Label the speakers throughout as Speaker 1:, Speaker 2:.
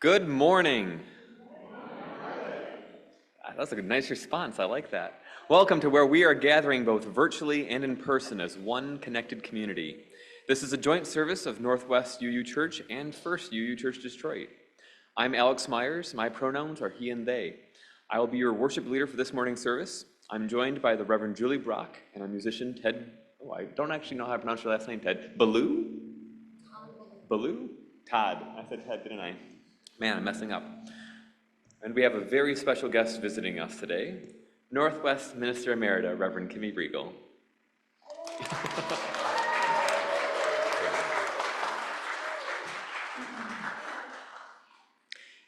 Speaker 1: Good morning. That's a nice response. I like that. Welcome to where we are gathering both virtually and in person as one connected community. This is a joint service of Northwest UU Church and First UU Church Detroit. I'm Alex Meyers. My pronouns are he and they. I will be your worship leader for this morning's service. I'm joined by the Reverend Julie Brock and our musician Ted, I don't actually know how to pronounce your last name, Ted. Baloo? Baloo? Todd. I said Ted, didn't I? Man, I'm messing up. And we have a very special guest visiting us today, Northwest Minister Emerita, Reverend Kimi Riegel.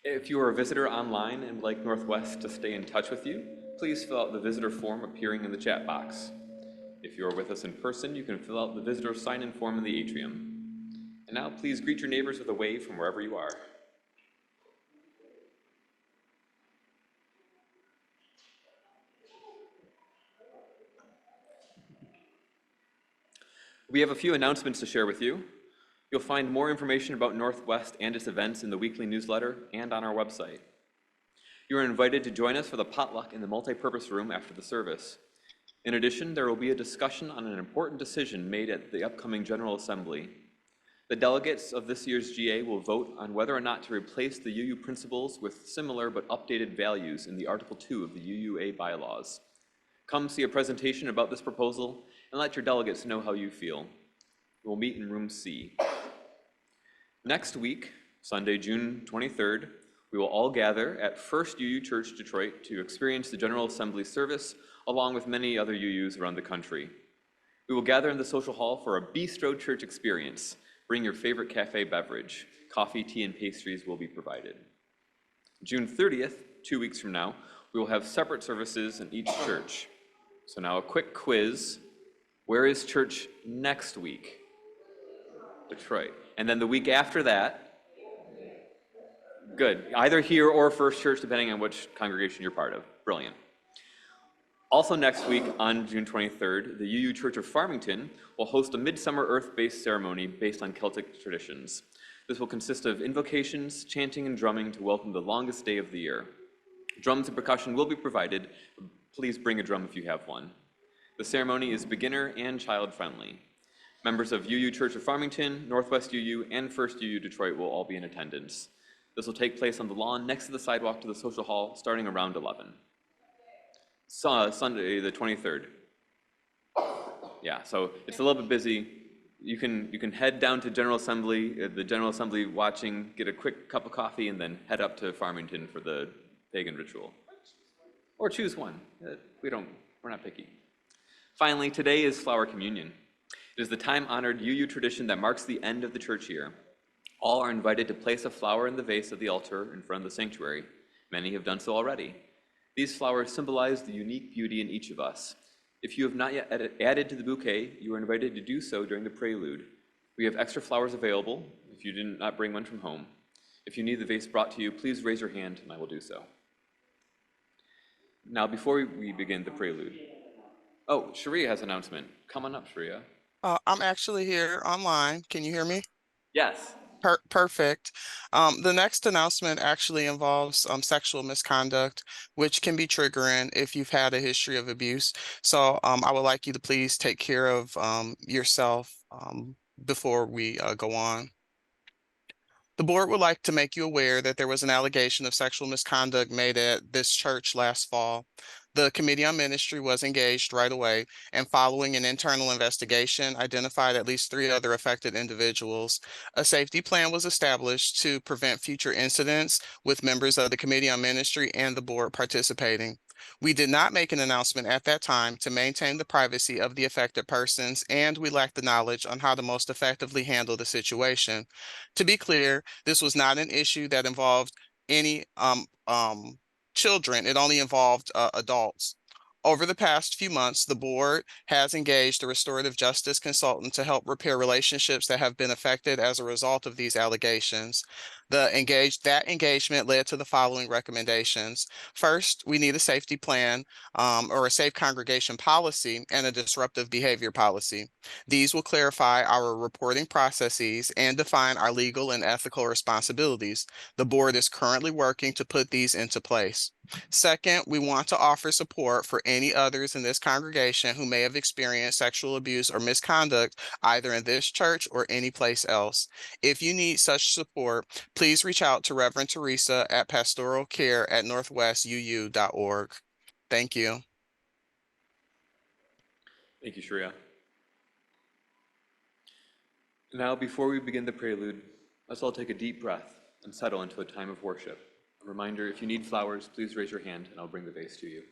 Speaker 1: If you are a visitor online and would like Northwest to stay in touch with you, please fill out the visitor form appearing in the chat box. If you are with us in person, you can fill out the visitor sign-in form in the atrium. And now please greet your neighbors with a wave from wherever you are. We have a few announcements to share with you. You'll find more information about Northwest and its events in the weekly newsletter and on our website. You are invited to join us for the potluck in the multipurpose room after the service. In addition, there will be a discussion on an important decision made at the upcoming General Assembly. The delegates of this year's GA will vote on whether or not to replace the UU principles with similar but updated values in the Article 2 of the UUA bylaws. Come see a presentation about this proposal and let your delegates know how you feel. We'll meet in room C. Next week, Sunday, June 23rd, we will all gather at First UU Church Detroit to experience the General Assembly service along with many other UUs around the country. We will gather in the social hall for a bistro church experience. Bring your favorite cafe beverage. Coffee, tea, and pastries will be provided. June 30th, 2 weeks from now, we will have separate services in each church. So now a quick quiz. Where is church next week? Detroit. And then the week after that? Good. Either here or First Church, depending on which congregation you're part of. Brilliant. Also next week, on June 23rd, the UU Church of Farmington will host a midsummer earth-based ceremony based on Celtic traditions. This will consist of invocations, chanting, and drumming to welcome the longest day of the year. Drums and percussion will be provided. Please bring a drum if you have one. The ceremony is beginner and child-friendly. Members of UU Church of Farmington, Northwest UU, and First UU Detroit will all be in attendance. This will take place on the lawn next to the sidewalk to the social hall starting around 11. Sunday the 23rd. Yeah, so it's a little bit busy. You can head down to General Assembly, the General Assembly watching, get a quick cup of coffee, and then head up to Farmington for the pagan ritual. Or choose one. We're not picky. Finally, today is Flower Communion. It is the time-honored UU tradition that marks the end of the church year. All are invited to place a flower in the vase of the altar in front of the sanctuary. Many have done so already. These flowers symbolize the unique beauty in each of us. If you have not yet added to the bouquet, you are invited to do so during the prelude. We have extra flowers available if you did not bring one from home. If you need the vase brought to you, please raise your hand and I will do so. Now, before we begin the prelude, oh, Sharia has an announcement. Come on up, Sharia.
Speaker 2: I'm actually here online. Can you hear me?
Speaker 1: Yes.
Speaker 2: Perfect. The next announcement actually involves sexual misconduct, which can be triggering if you've had a history of abuse. So I would like you to please take care of yourself before we go on. The board would like to make you aware that there was an allegation of sexual misconduct made at this church last fall. The Committee on Ministry was engaged right away and following an internal investigation, identified at least 3 other affected individuals. A safety plan was established to prevent future incidents with members of the Committee on Ministry and the board participating. We did not make an announcement at that time to maintain the privacy of the affected persons, and we lacked the knowledge on how to most effectively handle the situation. To be clear, this was not an issue that involved any children. It only involved adults. Over the past few months, the board has engaged a restorative justice consultant to help repair relationships that have been affected as a result of these allegations. That engagement led to the following recommendations. First, we need a safety plan or a safe congregation policy and a disruptive behavior policy. These will clarify our reporting processes and define our legal and ethical responsibilities. The board is currently working to put these into place. Second, we want to offer support for any others in this congregation who may have experienced sexual abuse or misconduct either in this church or any place else. If you need such support, please reach out to Reverend Teresa at pastoralcare@northwestuu.org. Thank you.
Speaker 1: Thank you, Shreya. Now, before we begin the prelude, let's all take a deep breath and settle into a time of worship. A reminder, if you need flowers, please raise your hand and I'll bring the vase to you.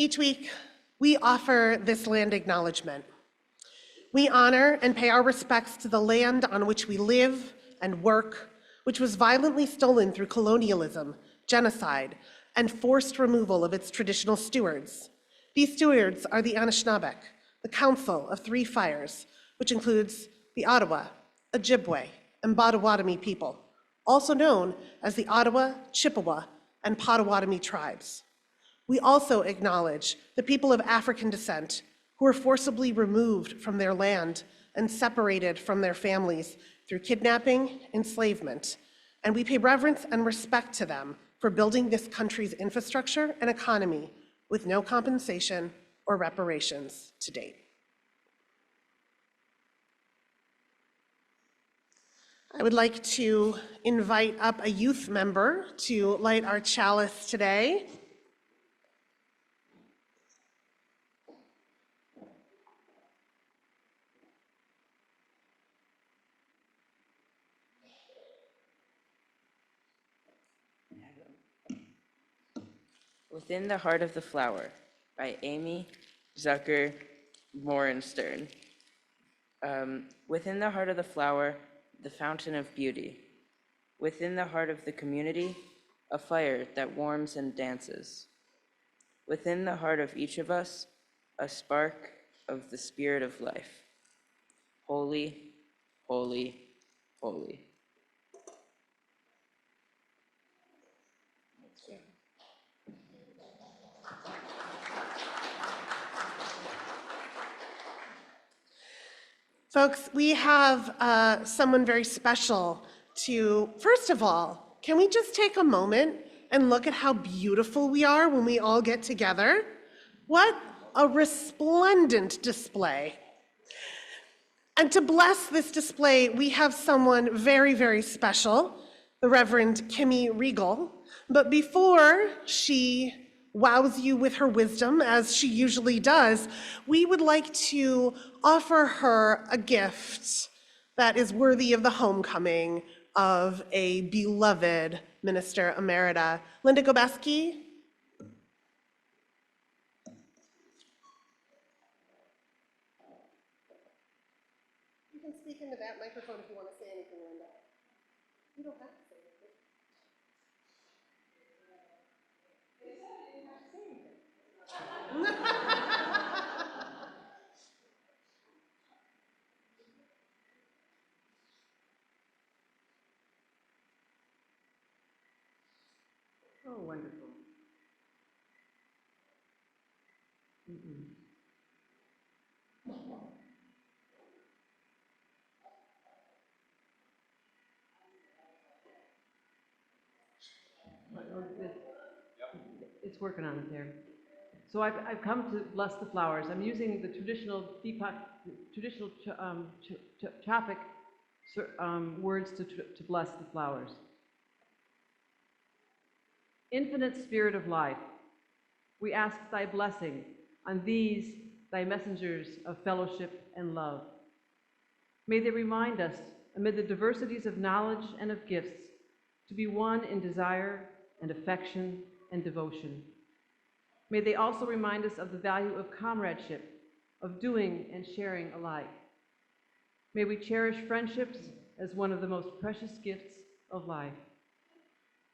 Speaker 3: Each week, we offer this land acknowledgement. We honor and pay our respects to the land on which we live and work, which was violently stolen through colonialism, genocide, and forced removal of its traditional stewards. These stewards are the Anishinaabe, the Council of Three Fires, which includes the Ottawa, Ojibwe, and Potawatomi people, also known as the Ottawa, Chippewa, and Potawatomi tribes. We also acknowledge the people of African descent who were forcibly removed from their land and separated from their families through kidnapping, enslavement, and we pay reverence and respect to them for building this country's infrastructure and economy with no compensation or reparations to date. I would like to invite up a youth member to light our chalice today.
Speaker 4: Within the Heart of the Flower by Amy Zucker Morenstern. Within the heart of the flower, the fountain of beauty. Within the heart of the community, a fire that warms and dances. Within the heart of each of us, a spark of the spirit of life. Holy, holy, holy.
Speaker 3: Folks, we have someone very special to, first of all, can we just take a moment and look at how beautiful we are when we all get together? What a resplendent display. And to bless this display, we have someone very, very special, the Reverend Kimi Riegel. But before she wows you with her wisdom, as she usually does, we would like to offer her a gift that is worthy of the homecoming of a beloved Minister Emerita. Linda Gobeski. You can speak into that microphone if you want to say anything, Linda. You don't have to say anything.
Speaker 5: Oh, wonderful. It's working on it there. So I've come to bless the flowers. I'm using the traditional Čapek words to bless the flowers. Infinite Spirit of life, we ask thy blessing on these, thy messengers of fellowship and love. May they remind us, amid the diversities of knowledge and of gifts, to be one in desire and affection and devotion. May they also remind us of the value of comradeship, of doing and sharing alike. May we cherish friendships as one of the most precious gifts of life.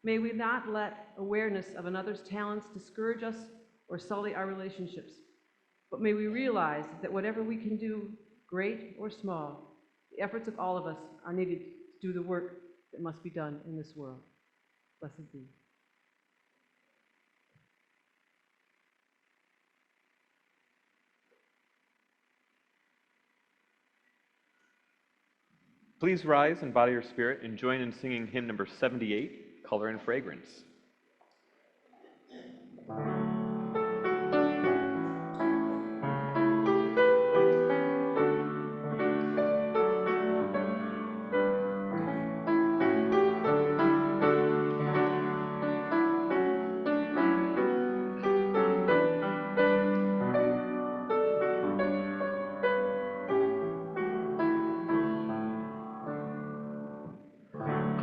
Speaker 5: May we not let awareness of another's talents discourage us or sully our relationships, but may we realize that whatever we can do, great or small, the efforts of all of us are needed to do the work that must be done in this world. Blessed be.
Speaker 1: Please rise in body or spirit and join in singing hymn number 78, Color and Fragrance.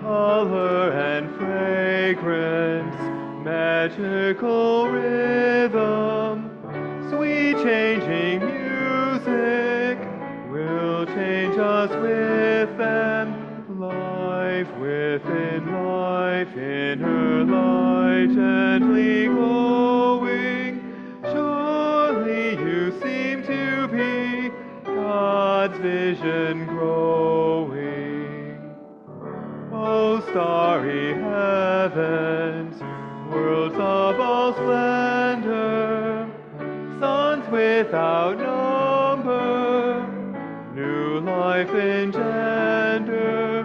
Speaker 6: Color and fragrance, magical rhythm, sweet changing music will change us with them. Life within life, inner light gently glowing. Surely you seem to be God's vision growing. O starry heavens, worlds of all splendor, suns without number, new life engender,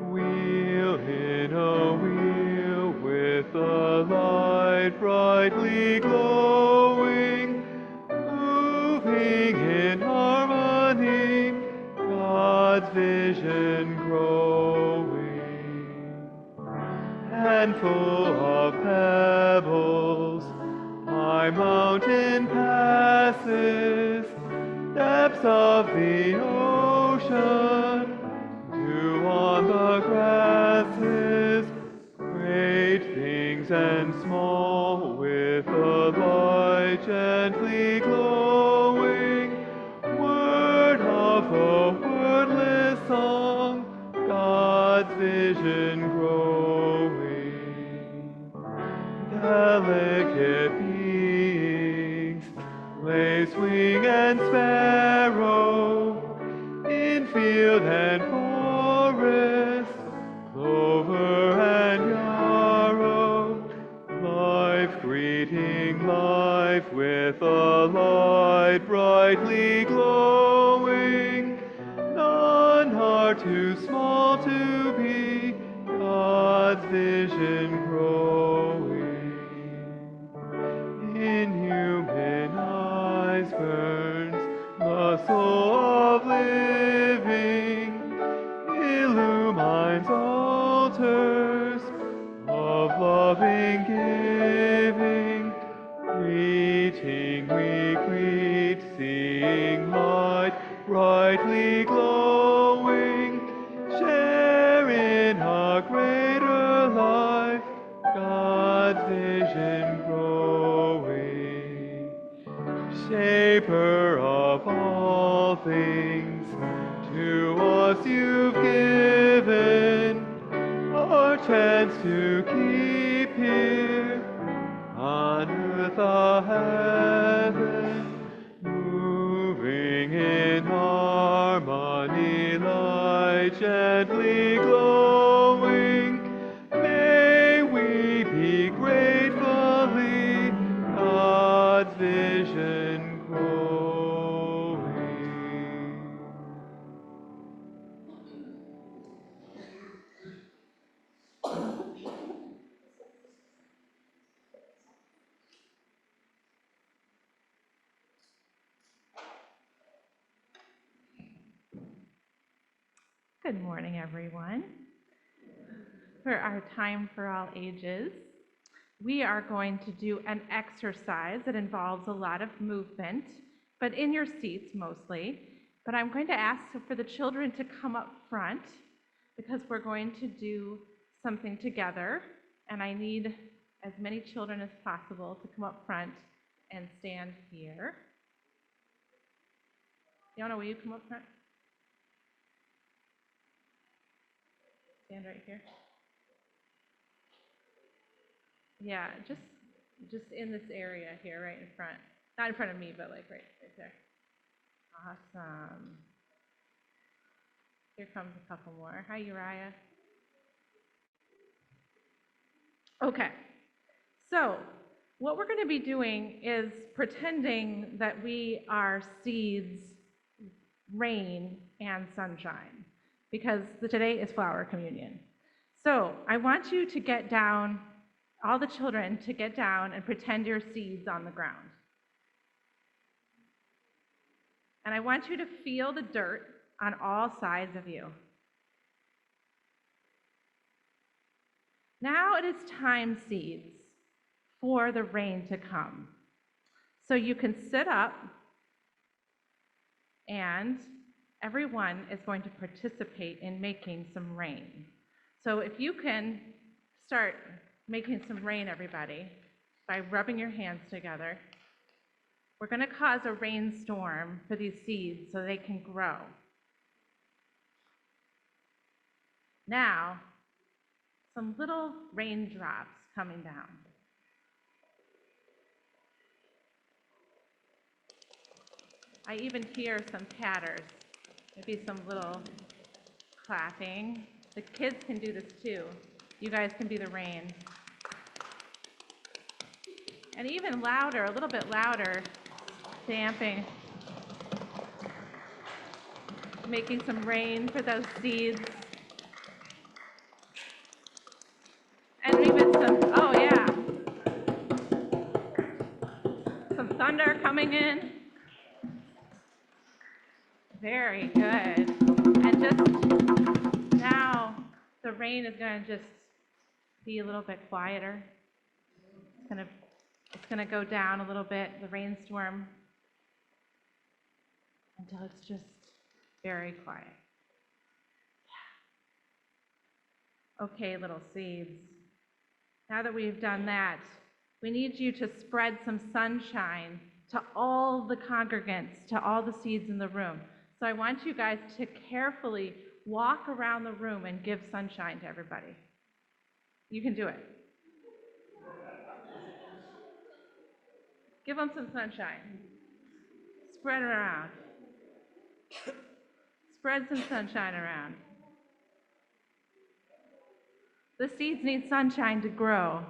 Speaker 6: wheel in a wheel with the light brightly glowing, moving in harmony, God's vision growing. And full of pebbles, high mountain passes, depths of the ocean, dew on the grasses, great things and small, with the light gently glowing, word of a wordless song, God's vision grows. gently glowing, share in a greater life, God's vision growing. Shaper of all things, to us you've given our chance to keep here on earth a heaven, moving in harmony, light gently glowing. May we be gratefully God's vision growing.
Speaker 7: Good morning, everyone. For our time for all ages, we are going to do an exercise that involves a lot of movement, but in your seats mostly. But I'm going to ask for the children to come up front because we're going to do something together, and I need as many children as possible to come up front and stand here. Yona, will you come up front? Stand right here. Yeah, just in this area here, right in front. Not in front of me, but like right there. Awesome. Here comes a couple more. Hi, Uriah. Okay, so what we're going to be doing is pretending that we are seeds, rain, and sunshine, because today is flower communion. So I want you to get down, all the children to get down and pretend you're seeds on the ground. And I want you to feel the dirt on all sides of you. Now it is time, seeds, for the rain to come. So you can sit up, and everyone is going to participate in making some rain. So if you can start making some rain, everybody, by rubbing your hands together. We're going to cause a rainstorm for these seeds so they can grow. Now, some little raindrops coming down. I even hear some patters, maybe some little clapping. The kids can do this too. You guys can be the rain. And even louder, a little bit louder, stamping, making some rain for those seeds. And even some, oh yeah, some thunder coming in. Very good. And just now, the rain is going to just be a little bit quieter. It's going to go down a little bit, the rainstorm, until it's just very quiet. Yeah. Okay, little seeds. Now that we've done that, we need you to spread some sunshine to all the congregants, to all the seeds in the room. So I want you guys to carefully walk around the room and give sunshine to everybody. You can do it. Give them some sunshine. Spread it around. Spread some sunshine around. The seeds need sunshine to grow.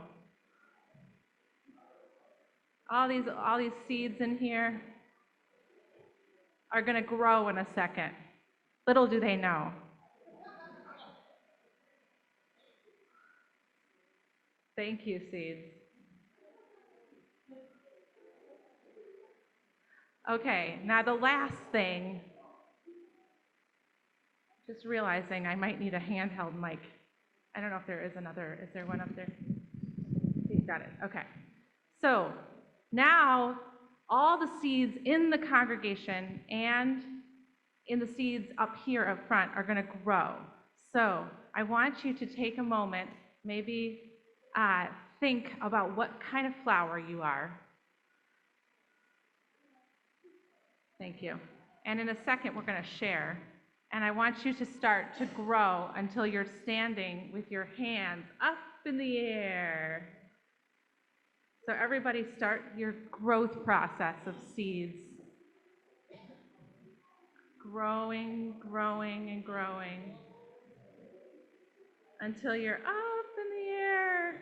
Speaker 7: All these seeds in here are going to grow in a second. Little do they know. Thank you, seeds. Okay, now the last thing, just realizing I might need a handheld mic. I don't know if there is another, is there one up there? Got it, okay. So now all the seeds in the congregation and in the seeds up here up front are going to grow. So I want you to take a moment, maybe think about what kind of flower you are. Thank you. And in a second, we're going to share. And I want you to start to grow until you're standing with your hands up in the air. So everybody start your growth process of seeds. Growing, growing, and growing until you're up in the air.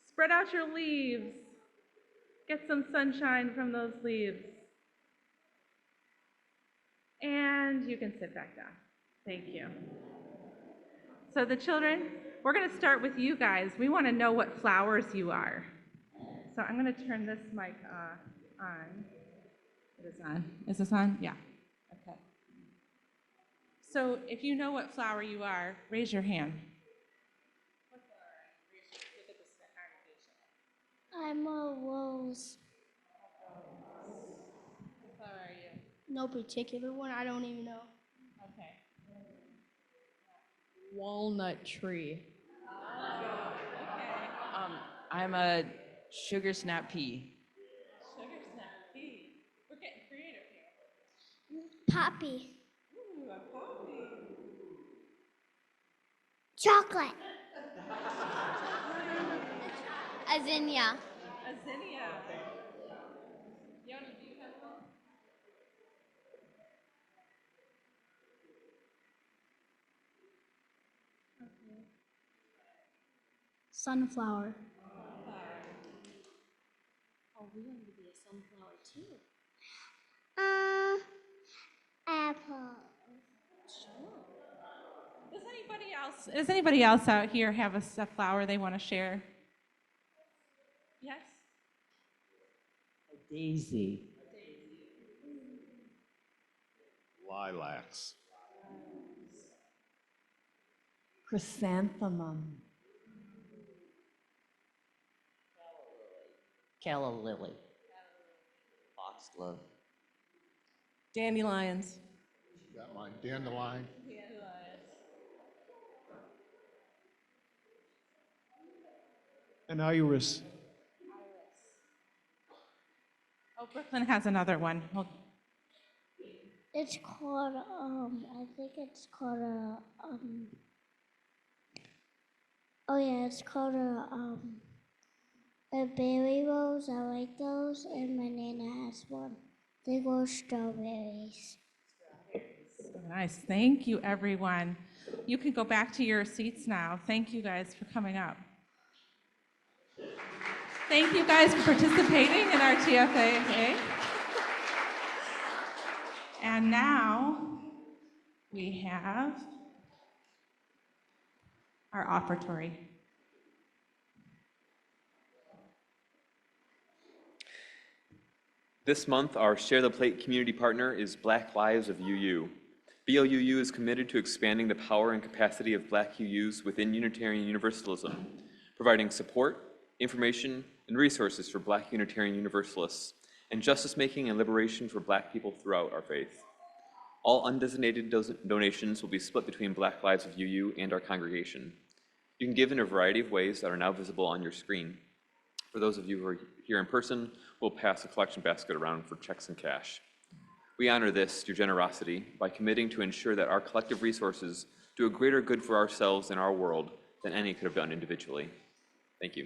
Speaker 7: Spread out your leaves. Get some sunshine from those leaves. And you can sit back down. Thank you. So the children, we're going to start with you guys. We want to know what flowers you are. So I'm going to turn this mic on. It is on. Is this on? Yeah. Okay. So if you know what flower you are, raise your hand. What flower? Look at the congregation.
Speaker 8: I'm a rose.
Speaker 7: What flower are you?
Speaker 8: No particular one. I don't even know.
Speaker 7: Okay.
Speaker 9: Walnut tree.
Speaker 7: Oh, okay.
Speaker 4: I'm a sugar snap pea.
Speaker 7: Sugar snap pea. We're getting creative here.
Speaker 8: Poppy.
Speaker 7: Ooh, a poppy.
Speaker 8: Chocolate. A zinnia.
Speaker 7: A zinnia. Yona, do you have one?
Speaker 8: Sunflower.
Speaker 9: Oh, we wanted to be a sunflower too.
Speaker 8: Apple.
Speaker 7: Does anybody else out here have a flower they want to share? Yes?
Speaker 10: A daisy.
Speaker 11: Lilacs.
Speaker 9: Chrysanthemum.
Speaker 10: Calla lily.
Speaker 4: Foxglove.
Speaker 9: Dandelions.
Speaker 11: Got mine. Dandelion.
Speaker 6: An iris.
Speaker 7: Oh, Brooklyn has another one.
Speaker 8: It's called, I think it's called it's called a berry rose. I like those, and my Nana has one. They grow strawberries.
Speaker 7: Nice. Thank you, everyone. You can go back to your seats now. Thank you guys for coming up. Thank you guys for participating in our TFAA. And now we have our offertory.
Speaker 1: This month, our Share the Plate community partner is Black Lives of UU. BLUU is committed to expanding the power and capacity of Black UUs within Unitarian Universalism, providing support, information, and resources for Black Unitarian Universalists, and justice-making and liberation for Black people throughout our faith. All undesignated donations will be split between Black Lives of UU and our congregation. You can give in a variety of ways that are now visible on your screen. For those of you who are here in person, we'll pass a collection basket around for checks and cash. We honor this, your generosity, by committing to ensure that our collective resources do a greater good for ourselves and our world than any could have done individually. Thank you.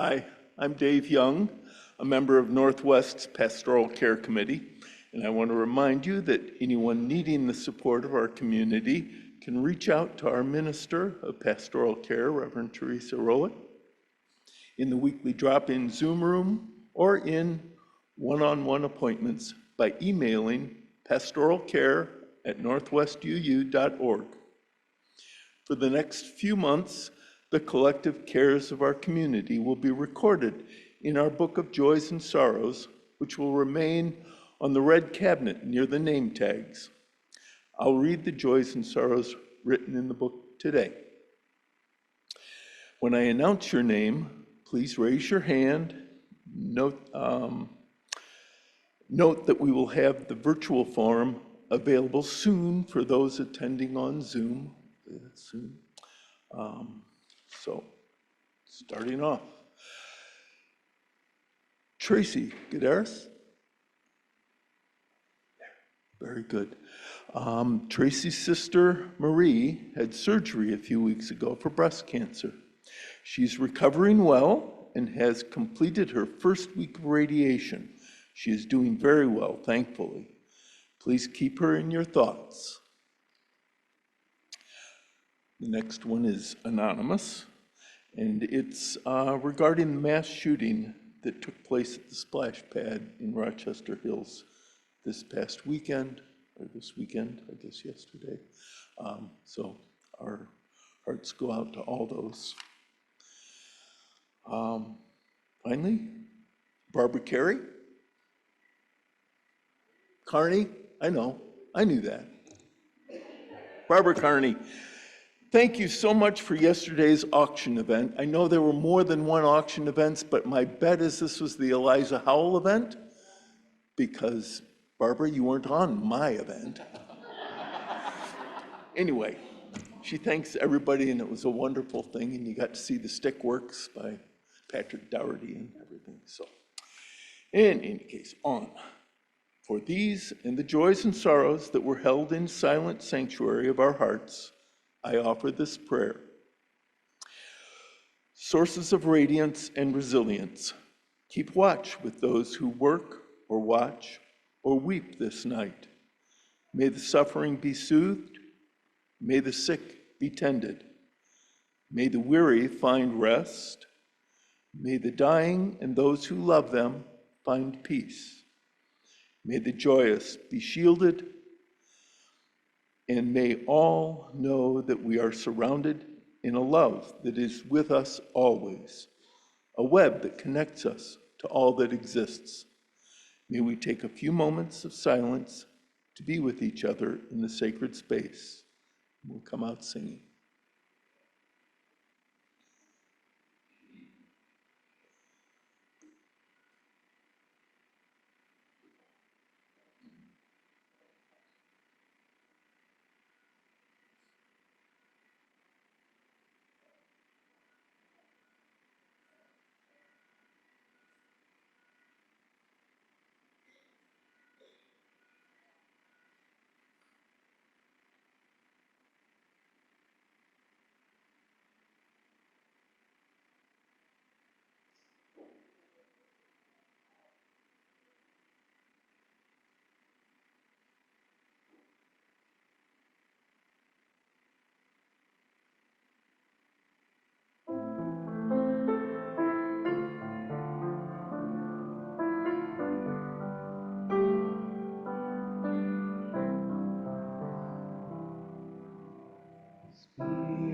Speaker 10: Hi, I'm Dave Young, a member of Northwest's Pastoral Care Committee, and I want to remind you that anyone needing the support of our community can reach out to our Minister of Pastoral Care, Reverend Teresa Rowett, in the weekly drop-in Zoom room or in one-on-one appointments by emailing pastoralcare@northwestuu.org. For the next few months, the collective cares of our community will be recorded in our Book of Joys and Sorrows, which will remain on the red cabinet near the name tags. I'll read the joys and sorrows written in the book today. When I announce your name, please raise your hand. Note that we will have the virtual forum available soon for those attending on Zoom. Soon. So, starting off. Tracy Gadaris. Very good. Tracy's sister, Marie, had surgery a few weeks ago for breast cancer. She's recovering well and has completed her first week of radiation. She is doing very well, thankfully. Please keep her in your thoughts. The next one is anonymous, and it's regarding the mass shooting that took place at the splash pad in Rochester Hills this past weekend, or this weekend, I guess yesterday. So our hearts go out to all those. Finally, Barbara Carey. Carney, I know, I knew that. Barbara Carney, thank you so much for yesterday's auction event. I know there were more than one auction events, but my bet is this was the Eliza Howell event, because Barbara, you weren't on my event. Anyway, she thanks everybody, and it was a wonderful thing, and you got to see the stick works by Patrick Dougherty and everything. So, in any case, on. For these and the joys and sorrows that were held in silent sanctuary of our hearts, I offer this prayer. Sources of radiance and resilience, keep watch with those who work or watch or weep this night. May the suffering be soothed. May the sick be tended. May the weary find rest. May the dying and those who love them find peace. May the joyous be shielded, and may all know that we are surrounded in a love that is with us always, a web that connects us to all that exists. May we take a few moments of silence to be with each other in the sacred space. We'll come out singing.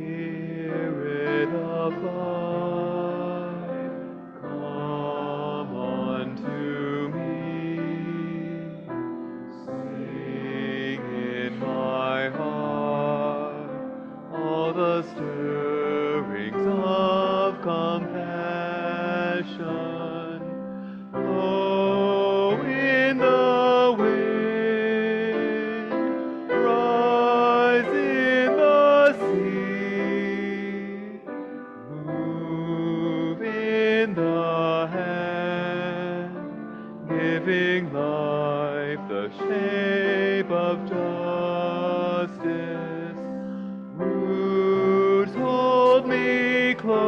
Speaker 12: Spirit of life, come unto me. Sing in my heart all the stirrings of compassion. Blow in the wind, rise in the sea, move in the hand, giving life the shape of justice. Roots hold me close,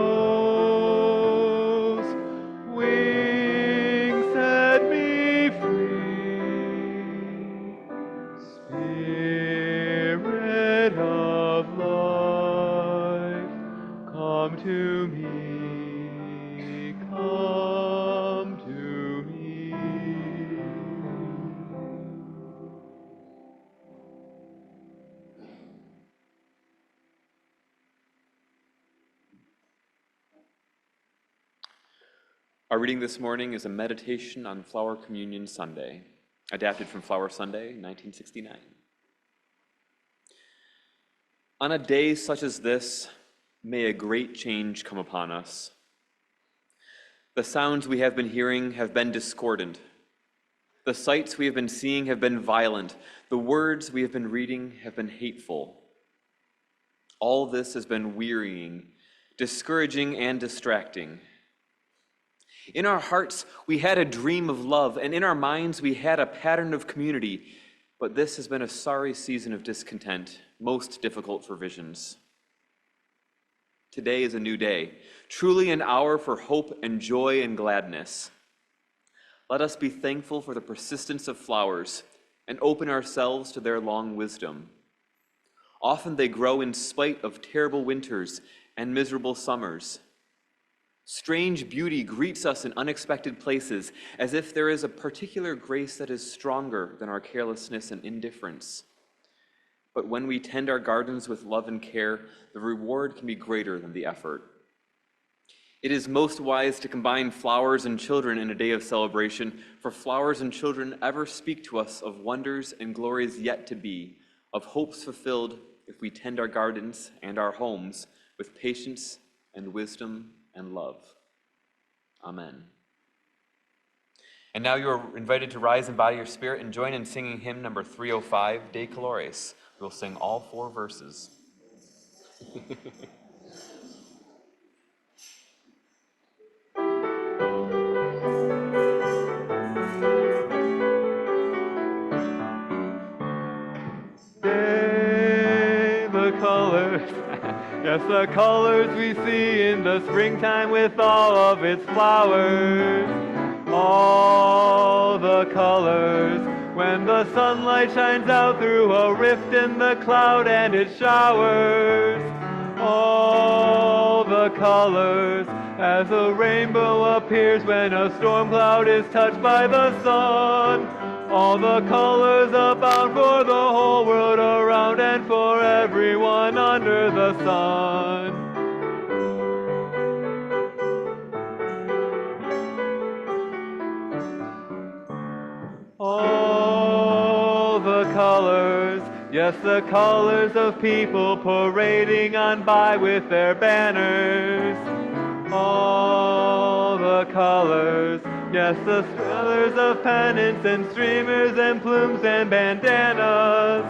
Speaker 12: to me, come to me.
Speaker 1: Our reading this morning is a meditation on Flower Communion Sunday, adapted from Flower Sunday, 1969. On a day such as this, may a great change come upon us. The sounds we have been hearing have been discordant. The sights we have been seeing have been violent. The words we have been reading have been hateful. All this has been wearying, discouraging, and distracting. In our hearts, we had a dream of love, and in our minds, we had a pattern of community, but this has been a sorry season of discontent, most difficult for visions. Today is a new day, truly an hour for hope and joy and gladness. Let us be thankful for the persistence of flowers and open ourselves to their long wisdom. Often they grow in spite of terrible winters and miserable summers. Strange beauty greets us in unexpected places, as if there is a particular grace that is stronger than our carelessness and indifference. But when we tend our gardens with love and care, the reward can be greater than the effort. It is most wise to combine flowers and children in a day of celebration, for flowers and children ever speak to us of wonders and glories yet to be, of hopes fulfilled if we tend our gardens and our homes with patience and wisdom and love. Amen. And now you are invited to rise in body or spirit and join in singing hymn number 305, De Colores. We will sing all 4 verses.
Speaker 12: The colors, yes, the colors we see in the springtime with all of its flowers. All the colors, when the sunlight shines out through a rift in the cloud and it showers. All the colors, as a rainbow appears when a storm cloud is touched by the sun. All the colors abound for the whole world around and for everyone under the sun. All the colors, yes, the colors of people parading on by with their banners. All the colors, yes, the colors of pennants and streamers and plumes and bandanas.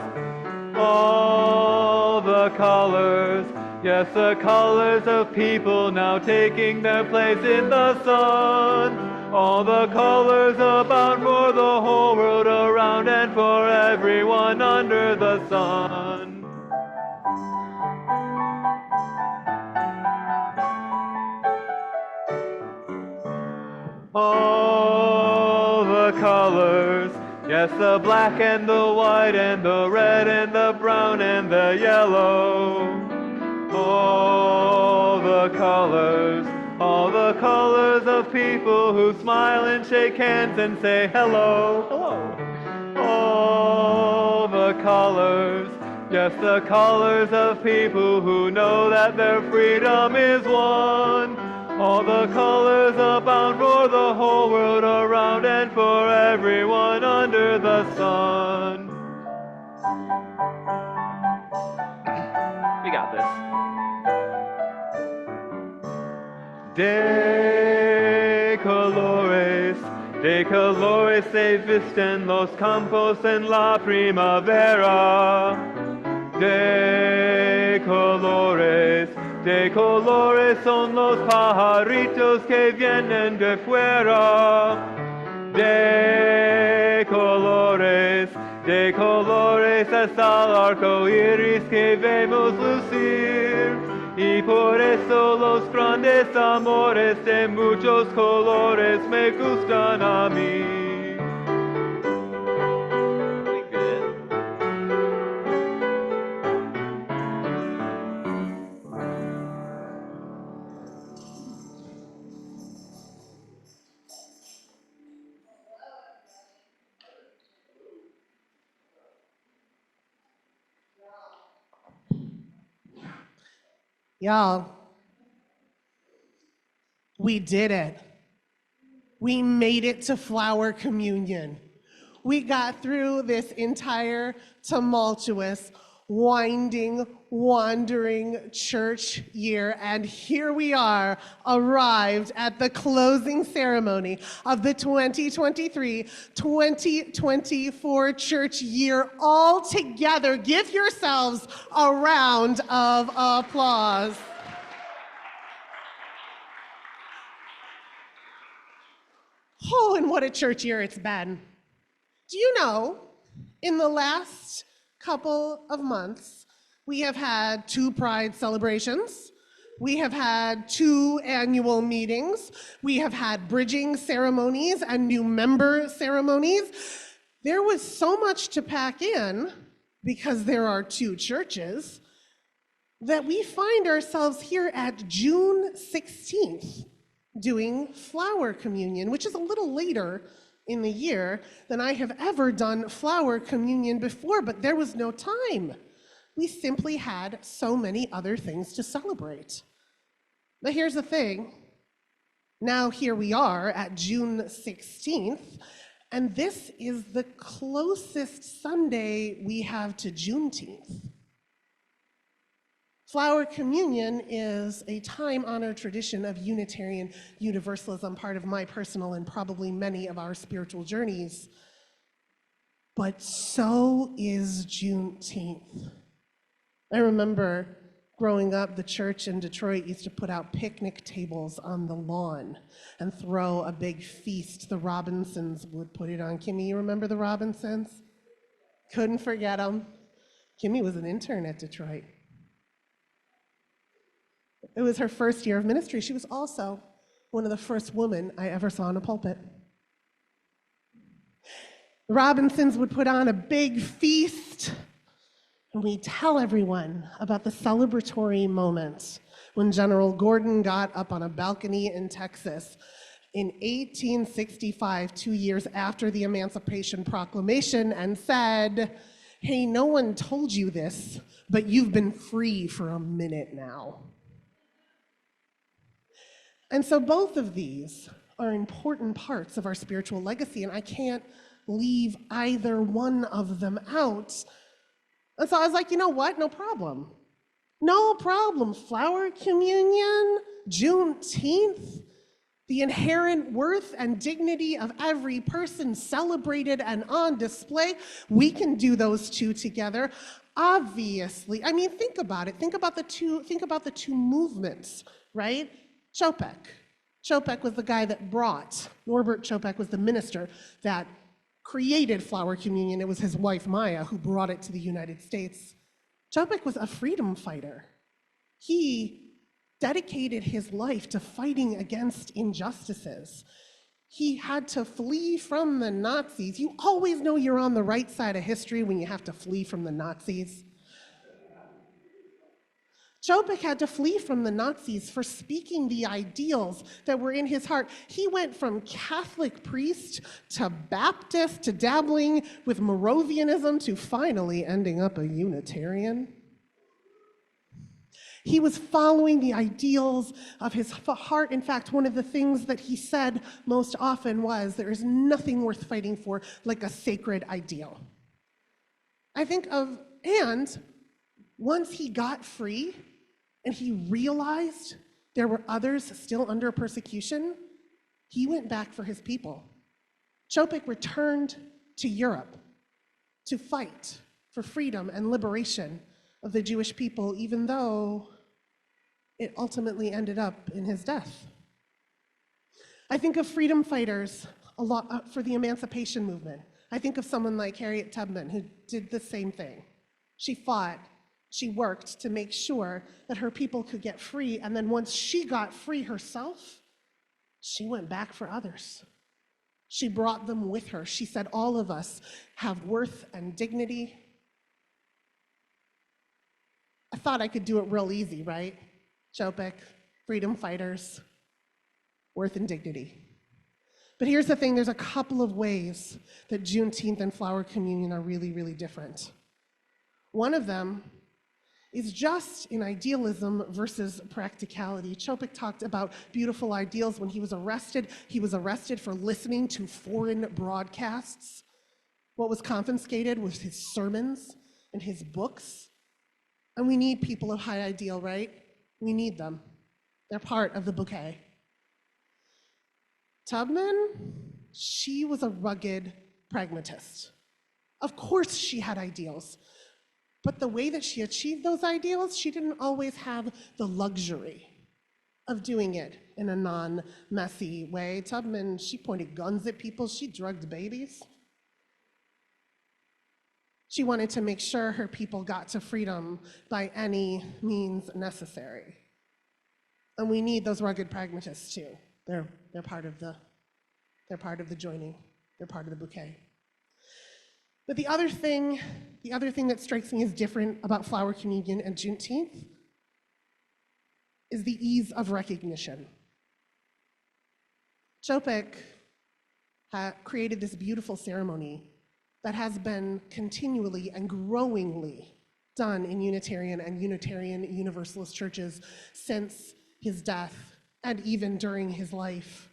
Speaker 12: All the colors, yes, the colors of people now taking their place in the sun. All the colors abound for the whole world around and for everyone under the sun. All the colors, yes, the black and the white and the red and the brown and the yellow. All the colors of people who smile and shake hands and say hello, hello. All the colors, yes, the colors of people who know that their freedom is won. All the colors abound for the whole world around and for everyone under the sun.
Speaker 1: We got this.
Speaker 12: De colores se visten los campos en la primavera. De colores son los pajaritos que vienen de fuera. De colores es el arco iris que vemos lucir. Y por eso los grandes amores de muchos colores me gustan a mí.
Speaker 3: Y'all, we did it. We made it to Flower Communion. We got through this entire tumultuous, winding, wandering church year, and here we are, arrived at the closing ceremony of the 2023-2024 church year all together. Give yourselves a round of applause. Oh, and what a church year it's been. Do you know, in the last couple of months, we have had 2 Pride celebrations, we have had 2 annual meetings, we have had bridging ceremonies and new member ceremonies. There was so much to pack in, because there are 2 churches, that we find ourselves here at June 16th doing Flower Communion, which is a little later in the year than I have ever done Flower Communion before, but there was no time. We simply had so many other things to celebrate. But here's the thing. Now here we are at June 16th, and this is the closest Sunday we have to Juneteenth. Flower Communion is a time-honored tradition of Unitarian Universalism, part of my personal and probably many of our spiritual journeys. But so is Juneteenth. I remember growing up, the church in Detroit used to put out picnic tables on the lawn and throw a big feast. The Robinsons would put it on. Kimi, you remember the Robinsons? Couldn't forget them. Kimi was an intern at Detroit. It was her first year of ministry. She was also one of the first women I ever saw in a pulpit. The Robinsons would put on a big feast, and we'd tell everyone about the celebratory moment when General Gordon got up on a balcony in Texas in 1865, 2 years after the Emancipation Proclamation, and said, "Hey, no one told you this, but you've been free for a minute now." And so both of these are important parts of our spiritual legacy, and I can't leave either one of them out. And so I was like, you know what? No problem. No problem. Flower Communion, Juneteenth, the inherent worth and dignity of every person celebrated and on display. We can do those 2 together. Obviously, I mean, think about it. Think about the two movements, right? Čapek was the guy that brought, Norbert Čapek was the minister that created Flower Communion. It was his wife, Mája, who brought it to the United States. Čapek was a freedom fighter. He dedicated his life to fighting against injustices. He had to flee from the Nazis. You always know you're on the right side of history when you have to flee from the Nazis. Čapek had to flee from the Nazis for speaking the ideals that were in his heart. He went from Catholic priest to Baptist to dabbling with Moravianism to finally ending up a Unitarian. He was following the ideals of his heart. In fact, one of the things that he said most often was, there is nothing worth fighting for like a sacred ideal. And once he got free, and he realized there were others still under persecution, he went back for his people. Čapek returned to Europe to fight for freedom and liberation of the Jewish people, even though it ultimately ended up in his death. I think of freedom fighters a lot for the emancipation movement. I think of someone like Harriet Tubman, who did the same thing. She fought. She worked to make sure that her people could get free, and then once she got free herself, she went back for others. She brought them with her. She said, all of us have worth and dignity. I thought I could do it real easy, right? Čapek, freedom fighters, worth and dignity. But here's the thing, there's a couple of ways that Juneteenth and Flower Communion are really, really different. One of them is just in idealism versus practicality. Čapek talked about beautiful ideals when he was arrested. He was arrested for listening to foreign broadcasts. What was confiscated was his sermons and his books. And we need people of high ideal, right? We need them. They're part of the bouquet. Tubman, she was a rugged pragmatist. Of course she had ideals, but the way that she achieved those ideals, she didn't always have the luxury of doing it in a non-messy way. Tubman, she pointed guns at people, she drugged babies. She wanted to make sure her people got to freedom by any means necessary. And we need those rugged pragmatists too. They're part of the joining. They're part of the bouquet. But the other thing that strikes me as different about Flower Communion and Juneteenth is the ease of recognition. Čapek created this beautiful ceremony that has been continually and growingly done in Unitarian and Unitarian Universalist churches since his death and even during his life.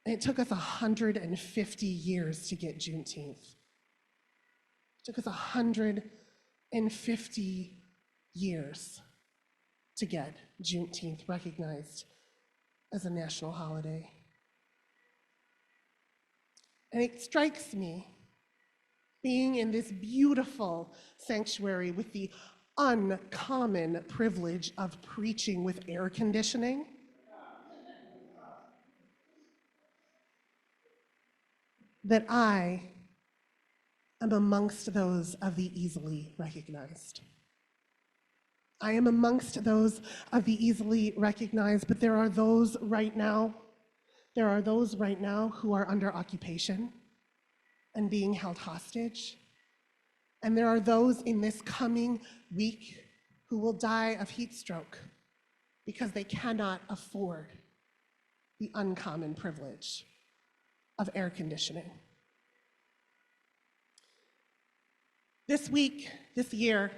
Speaker 3: And it took us 150 years to get Juneteenth. It took us 150 years to get Juneteenth recognized as a national holiday. And it strikes me, being in this beautiful sanctuary with the uncommon privilege of preaching with air conditioning, that I am amongst those of the easily recognized. I am amongst those of the easily recognized, but there are those right now who are under occupation and being held hostage. And there are those in this coming week who will die of heat stroke because they cannot afford the uncommon privilege of air conditioning. This year,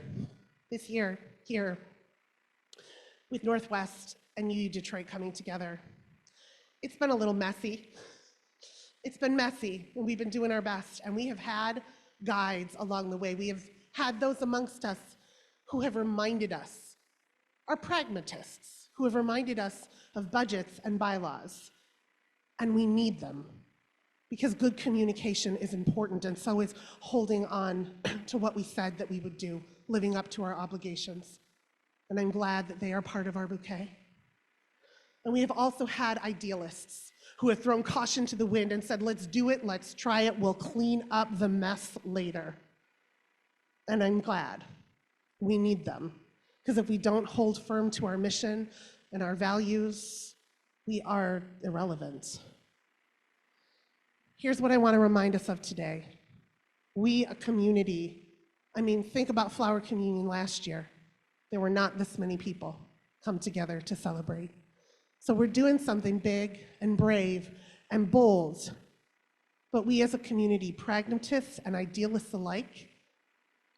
Speaker 3: here, with Northwest and UU Detroit coming together, it's been a little messy. It's been messy, and we've been doing our best, and we have had guides along the way. We have had those amongst us who have reminded us, are pragmatists, who have reminded us of budgets and bylaws, and we need them because good communication is important, and so is holding on to what we said that we would do, living up to our obligations. And I'm glad that they are part of our bouquet. And we have also had idealists who have thrown caution to the wind and said, let's do it, let's try it, we'll clean up the mess later. And I'm glad. We need them. Because if we don't hold firm to our mission and our values, we are irrelevant. Here's what I want to remind us of today. We, a community, think about Flower Communion last year. There were not this many people come together to celebrate. So we're doing something big and brave and bold. But we as a community, pragmatists and idealists alike,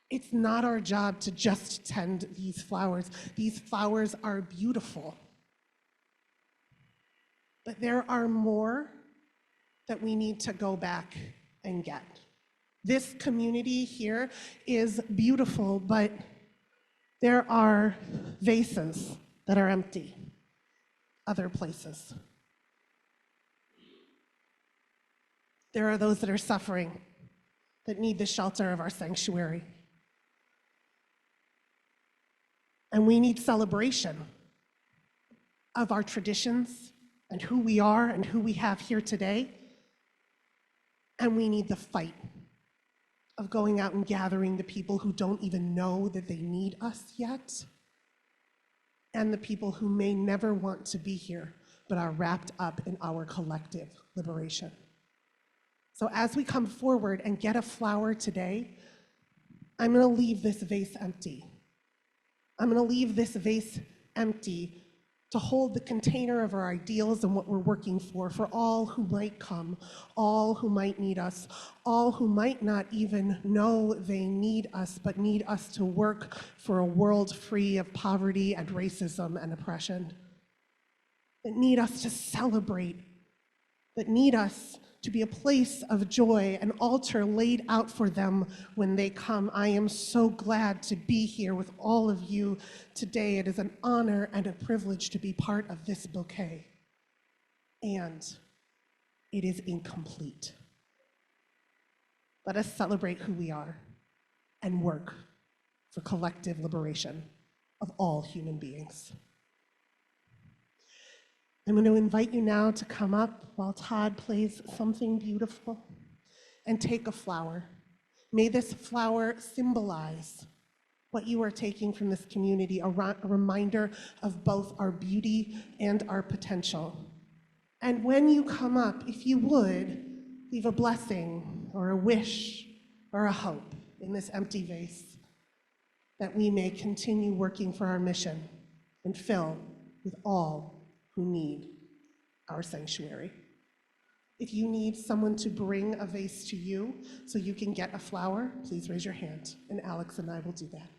Speaker 3: it's not our job to just tend these flowers. These flowers are beautiful. But there are more that we need to go back and get. This community here is beautiful, but there are vases that are empty other places. There are those that are suffering, that need the shelter of our sanctuary. And we need celebration of our traditions and who we are and who we have here today. And we need the fight of going out and gathering the people who don't even know that they need us yet, and the people who may never want to be here, but are wrapped up in our collective liberation. So as we come forward and get a flower today, I'm gonna leave this vase empty. I'm gonna leave this vase empty to hold the container of our ideals and what we're working for all who might come, all who might need us, all who might not even know they need us, but need us to work for a world free of poverty and racism and oppression, that need us to celebrate, that need us to be a place of joy, an altar laid out for them when they come. I am so glad to be here with all of you today. It is an honor and a privilege to be part of this bouquet. And it is incomplete. Let us celebrate who we are and work for collective liberation of all human beings. I'm going to invite you now to come up while Todd plays something beautiful and take a flower. May this flower symbolize what you are taking from this community, a reminder of both our beauty and our potential. And when you come up, if you would, leave a blessing or a wish or a hope in this empty vase, that we may continue working for our mission and fill with all who need our sanctuary. If you need someone to bring a vase to you so you can get a flower, please raise your hand, and Alex and I will do that.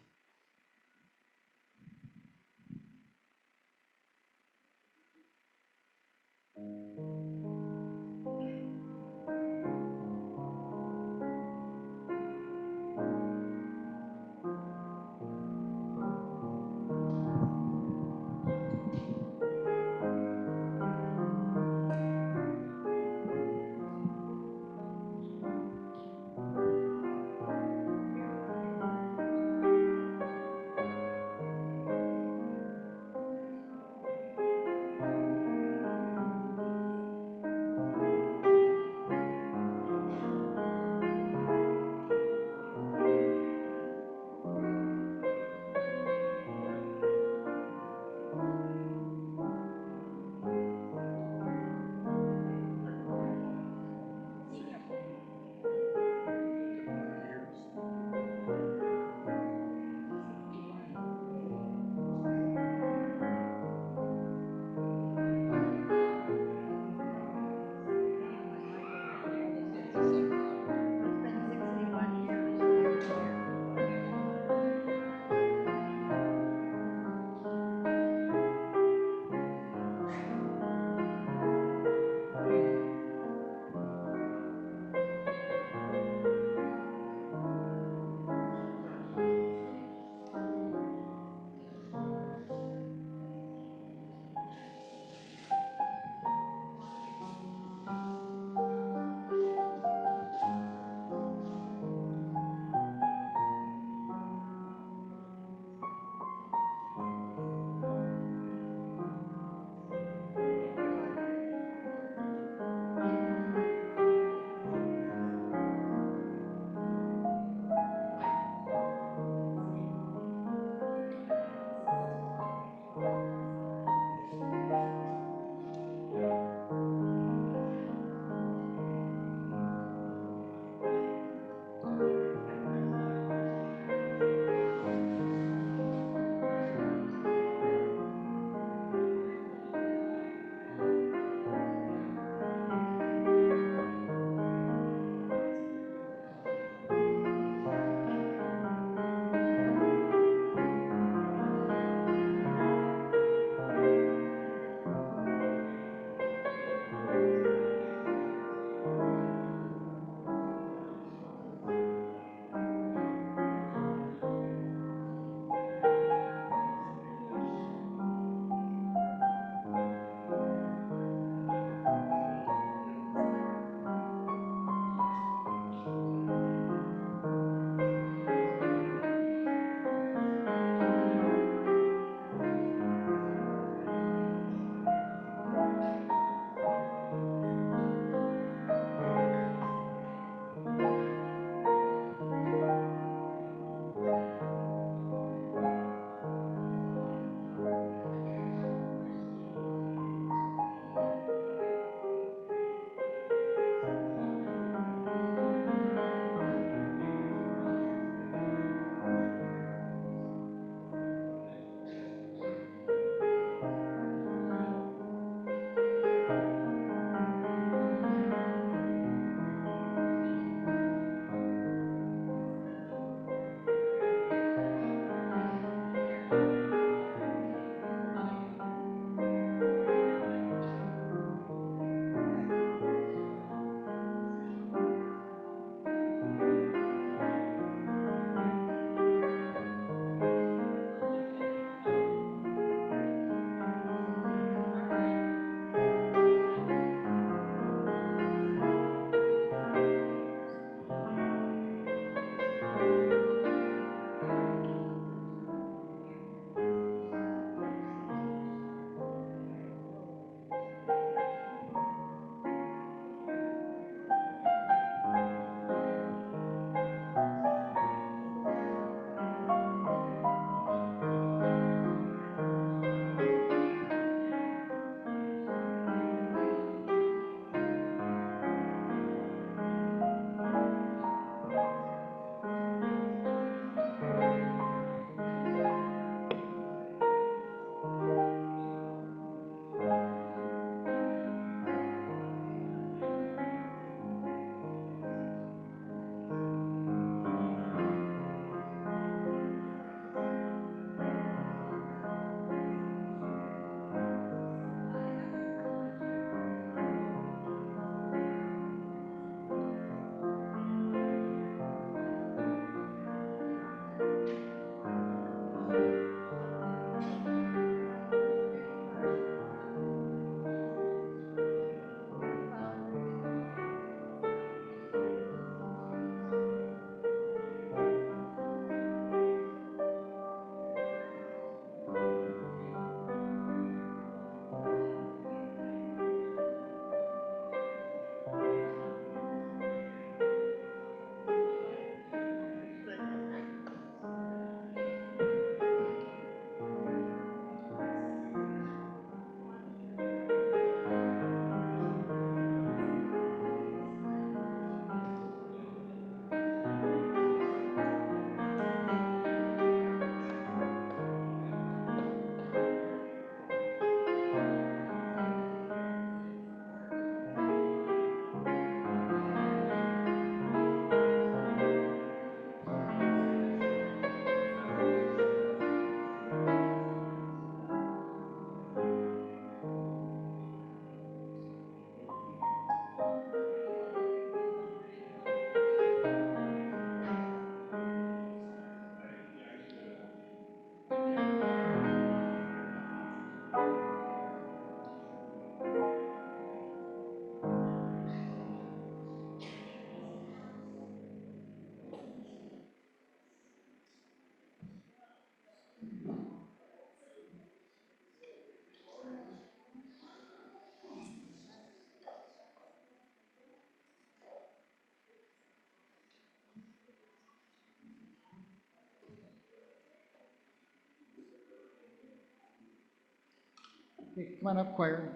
Speaker 11: Hey, come on up, choir.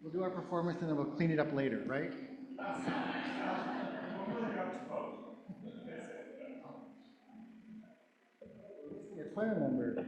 Speaker 11: We'll do our performance and then we'll clean it up later, right? Your choir member.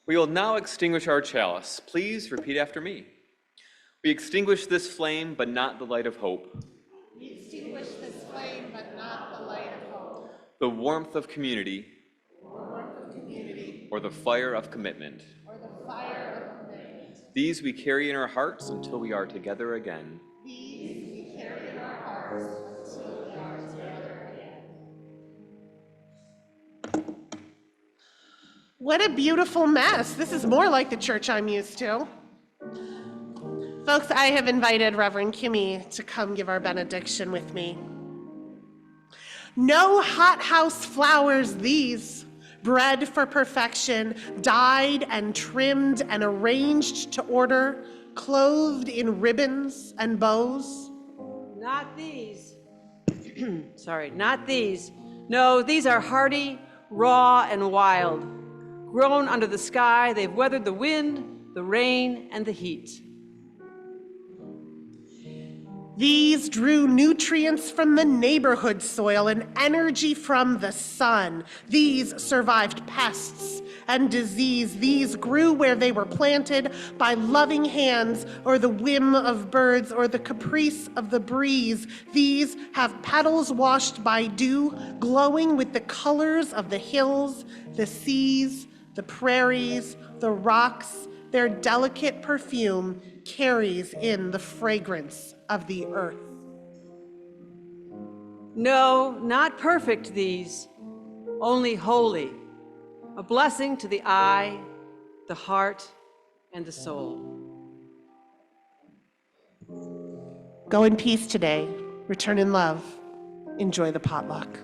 Speaker 1: We will now extinguish our chalice. Please repeat after me. We extinguish this flame, but not the light of hope.
Speaker 3: We extinguish this flame, but not the light of hope.
Speaker 1: The warmth of community,
Speaker 3: The warmth of community,
Speaker 1: or the fire of commitment.
Speaker 3: or the fire of commitment.
Speaker 1: These we carry in our hearts until we are together again.
Speaker 3: These we carry in our hearts until we are together again. What a beautiful mess. This is more like the church I'm used to. Folks, I have invited Reverend Kimi to come give our benediction with me. No hothouse flowers these, bred for perfection, dyed and trimmed and arranged to order, clothed in ribbons and bows?
Speaker 5: Not these. Sorry, not these. No, these are hardy, raw, and wild. Grown under the sky, they've weathered the wind, the rain, and the heat.
Speaker 3: These drew nutrients from the neighborhood soil and energy from the sun. These survived pests and disease. These grew where they were planted by loving hands or the whim of birds or the caprice of the breeze. These have petals washed by dew, glowing with the colors of the hills, the seas, the prairies, the rocks. Their delicate perfume carries in the fragrance of the earth.
Speaker 5: No, not perfect these, only holy, a blessing to the eye, the heart, and the soul.
Speaker 3: Go in peace today. Return in love. Enjoy the potluck.